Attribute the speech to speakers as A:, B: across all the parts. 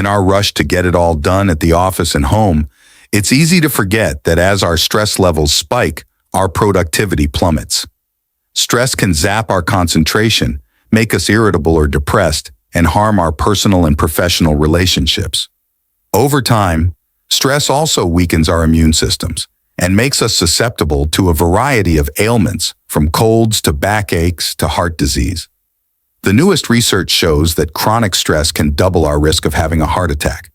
A: In our rush to get it all done at the office and home, it's easy to forget that as our stress levels spike, our productivity plummets. Stress can zap our concentration, make us irritable or depressed, and harm our personal and professional relationships. Over time, stress also weakens our immune systems and makes us susceptible to a variety of ailments, from colds to backaches to heart disease. The newest research shows that chronic stress can double our risk of having a heart attack.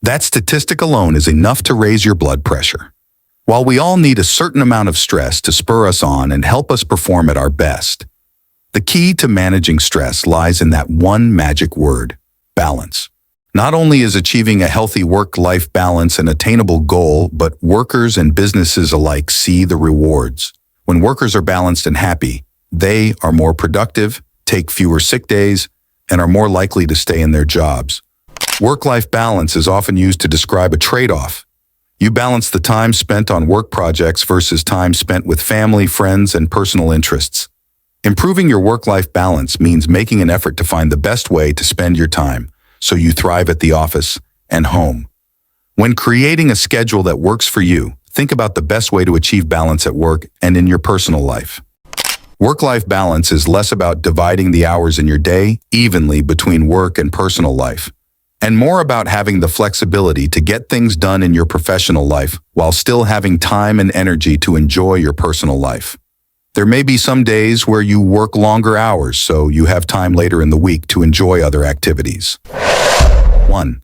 A: That statistic alone is enough to raise your blood pressure. While we all need a certain amount of stress to spur us on and help us perform at our best, the key to managing stress lies in that one magic word: balance. Not only is achieving a healthy work-life balance an attainable goal, but workers and businesses alike see the rewards. When workers are balanced and happy, they are more productive, take fewer sick days, and are more likely to stay in their jobs. Work-life balance is often used to describe a trade-off. You balance the time spent on work projects versus time spent with family, friends, and personal interests. Improving your work-life balance means making an effort to find the best way to spend your time, so you thrive at the office and home. When creating a schedule that works for you, think about the best way to achieve balance at work and in your personal life. Work-life balance is less about dividing the hours in your day evenly between work and personal life, and more about having the flexibility to get things done in your professional life while still having time and energy to enjoy your personal life. There may be some days where you work longer hours, so you have time later in the week to enjoy other activities. 1.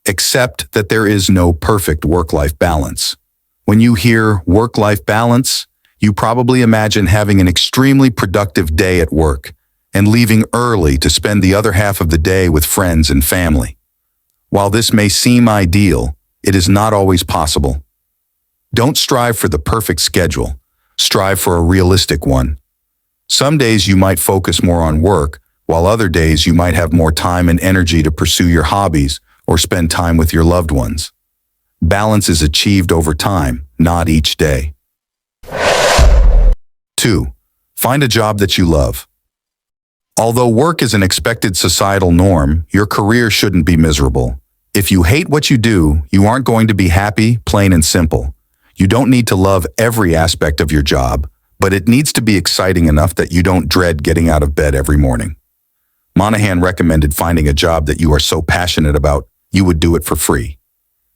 A: Accept that there is no perfect work-life balance. When you hear work-life balance, you probably imagine having an extremely productive day at work and leaving early to spend the other half of the day with friends and family. While this may seem ideal, it is not always possible. Don't strive for the perfect schedule. Strive for a realistic one. Some days you might focus more on work, while other days you might have more time and energy to pursue your hobbies or spend time with your loved ones. Balance is achieved over time, not each day. 2. Find a job that you love. Although work is an expected societal norm, your career shouldn't be miserable. If you hate what you do, you aren't going to be happy, plain and simple. You don't need to love every aspect of your job, but it needs to be exciting enough that you don't dread getting out of bed every morning. Monahan recommended finding a job that you are so passionate about, you would do it for free.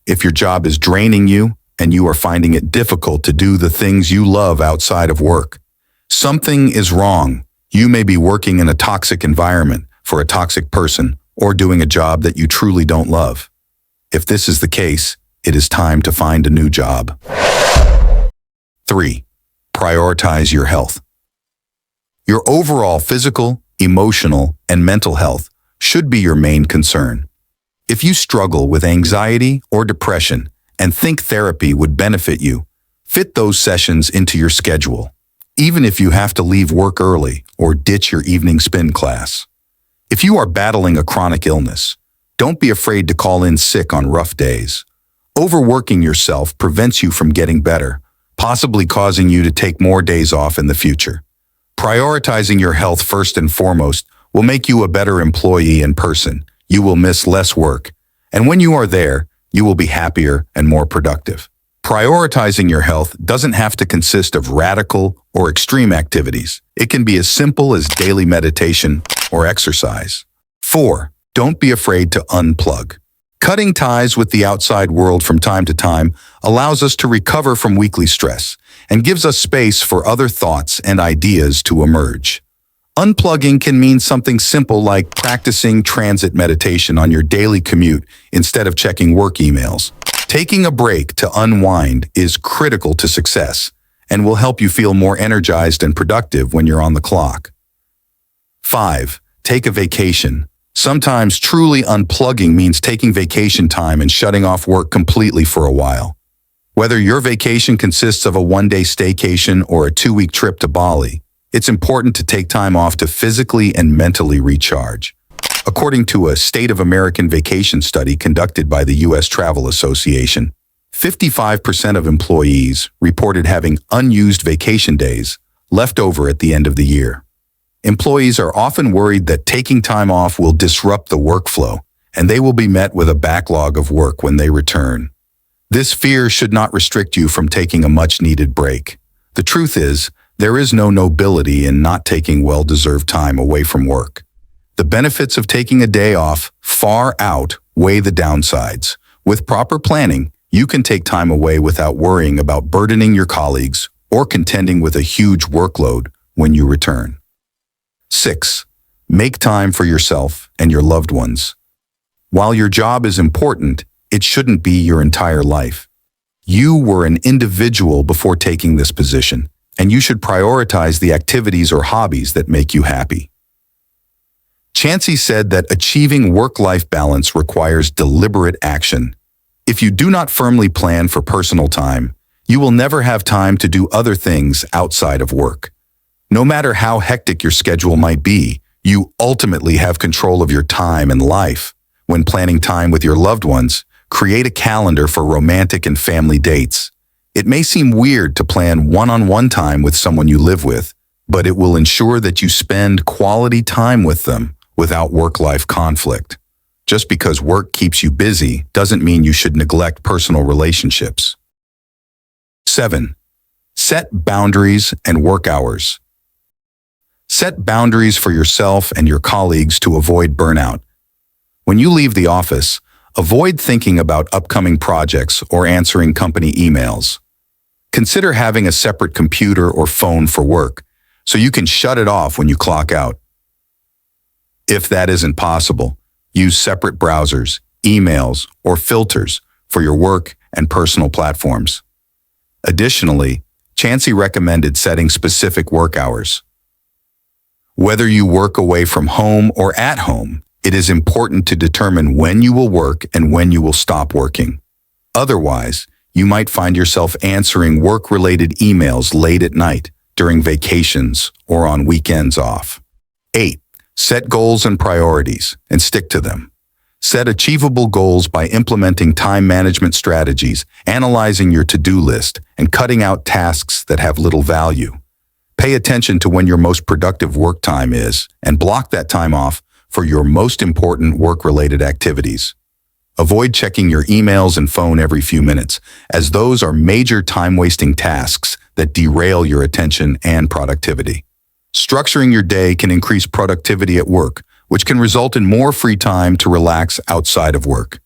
A: If your job is draining you and you are finding it difficult to do the things you love outside of work, something is wrong. You may be working in a toxic environment for a toxic person or doing a job that you truly don't love. If this is the case, it is time to find a new job. 3. Prioritize your health. Your overall physical, emotional, and mental health should be your main concern. If you struggle with anxiety or depression and think therapy would benefit you, fit those sessions into your schedule, even if you have to leave work early or ditch your evening spin class. If you are battling a chronic illness, don't be afraid to call in sick on rough days. Overworking yourself prevents you from getting better, possibly causing you to take more days off in the future. Prioritizing your health first and foremost will make you a better employee and person. You will miss less work, and when you are there, you will be happier and more productive. Prioritizing your health doesn't have to consist of radical or extreme activities. It can be as simple as daily meditation or exercise. 4. Don't be afraid to unplug. Cutting ties with the outside world from time to time allows us to recover from weekly stress and gives us space for other thoughts and ideas to emerge. Unplugging can mean something simple like practicing transit meditation on your daily commute instead of checking work emails. Taking a break to unwind is critical to success and will help you feel more energized and productive when you're on the clock. 5. Take a vacation. Sometimes truly unplugging means taking vacation time and shutting off work completely for a while. Whether your vacation consists of a one-day staycation or a 2-week trip to Bali, it's important to take time off to physically and mentally recharge. According to a State of American Vacation study conducted by the U.S. Travel Association, 55% of employees reported having unused vacation days left over at the end of the year. Employees are often worried that taking time off will disrupt the workflow and they will be met with a backlog of work when they return. This fear should not restrict you from taking a much-needed break. The truth is, there is no nobility in not taking well-deserved time away from work. The benefits of taking a day off far outweigh the downsides. With proper planning, you can take time away without worrying about burdening your colleagues or contending with a huge workload when you return. 6. Make time for yourself and your loved ones. While your job is important, it shouldn't be your entire life. You were an individual before taking this position, and you should prioritize the activities or hobbies that make you happy. Chansey said that achieving work-life balance requires deliberate action. If you do not firmly plan for personal time, you will never have time to do other things outside of work. No matter how hectic your schedule might be, you ultimately have control of your time and life. When planning time with your loved ones, create a calendar for romantic and family dates. It may seem weird to plan one-on-one time with someone you live with, but it will ensure that you spend quality time with them without work-life conflict. Just because work keeps you busy doesn't mean you should neglect personal relationships. 7. Set boundaries and work hours. Set boundaries for yourself and your colleagues to avoid burnout. When you leave the office, avoid thinking about upcoming projects or answering company emails. Consider having a separate computer or phone for work, so you can shut it off when you clock out. If that isn't possible, use separate browsers, emails, or filters for your work and personal platforms. Additionally, Chansey recommended setting specific work hours. Whether you work away from home or at home, it is important to determine when you will work and when you will stop working. Otherwise, you might find yourself answering work-related emails late at night, during vacations, or on weekends off. 8. Set goals and priorities, and stick to them. Set achievable goals by implementing time management strategies, analyzing your to-do list, and cutting out tasks that have little value. Pay attention to when your most productive work time is, and block that time off for your most important work-related activities. Avoid checking your emails and phone every few minutes, as those are major time-wasting tasks that derail your attention and productivity. Structuring your day can increase productivity at work, which can result in more free time to relax outside of work.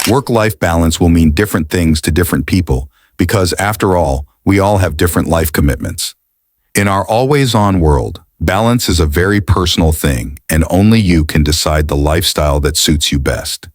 A: Work-life balance will mean different things to different people because, after all, we all have different life commitments. In our always-on world, balance is a very personal thing, and only you can decide the lifestyle that suits you best.